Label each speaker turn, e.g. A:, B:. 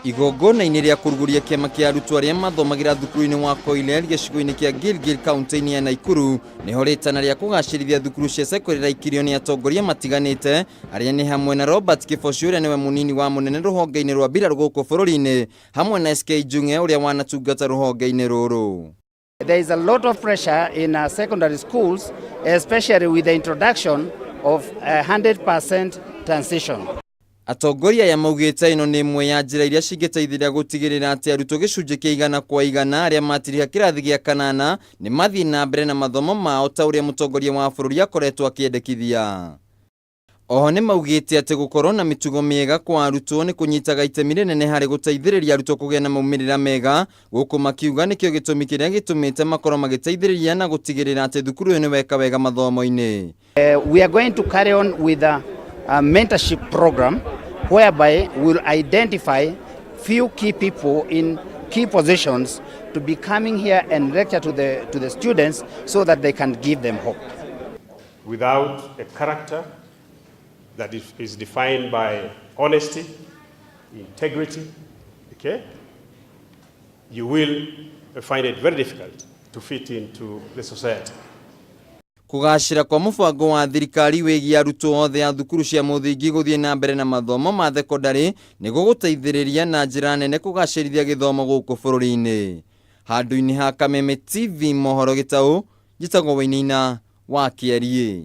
A: Igongona-inĩ rĩa kũrugũria kĩama kĩa arutwo arĩa mathomagira thukuru-inĩ wa Koiler gĩcigo-inĩ kĩa Gilgil kaunti-inĩ ya Nakuru nĩho rĩtana rĩa kũgacĩrithia thukuru cia sekondarĩ raikirio nĩ atongoria matiganĩte arĩa nĩ hamwe na Robert Kĩbochi ũrĩa nĩwe mũnini wa mũnene rũhonge-inĩ rwa mbirarũ gũkũ bũrũri-inĩ hamwe na SK Njung'e ũrĩa wanatungata rũhonge-inĩ rũrũ.
B: There is a lot of pressure in secondary schools, especially with the introduction of a 100% transition.
A: Atongoria ya maugĩte ĩno nĩ ĩmwe ya njĩra iria cingĩteithĩrĩria gũtigĩrĩra atĩ arutwo gĩcunjĩ kĩa 100% arĩa matiriha kĩrathi gĩa kanana nĩ mathiĩ na mbere na mathomo mao ta ũrĩa mũtongoria wa bũrũri akoretwo akĩendekithia. Oho nĩ maugĩte atĩ gũkorwo na mĩtugo mĩega kwa arutwo nĩ kũnyitaga itemi rĩnene harĩ gũteithĩrĩria arutwo kũgĩa na maumĩrĩra mega, gũkũ makiuga nĩkĩo gĩtũmi kĩrĩa gĩtũmĩte makorwo magĩteithĩrĩria na gũtigĩrĩra atĩ thukuru ĩyo nĩ weka wega mathomo-inĩ.
B: We are going to carry on with a mentorship program whereby we'll identify few key people in key positions to be coming here and lecture to the students so that they can give them hope.
C: Without a character that is defined by honesty, integrity, okay, you will find it very difficult to fit into the society.
A: Kũgacĩra kwa mũbango wa thirikari wĩgiĩ arutwo othe a thukuru cia mũthingi gũthiĩ na mbere na mathomo ma thekondarĩ nĩ gũgũteithĩrĩria na njĩra nene kũgacĩrithia gĩthomo gũkũ bũrũri-inĩ. Handũ-inĩ ha Kameme TV mohoro Gĩtaũ, njĩtagwo Wainaina wa Kĩarie.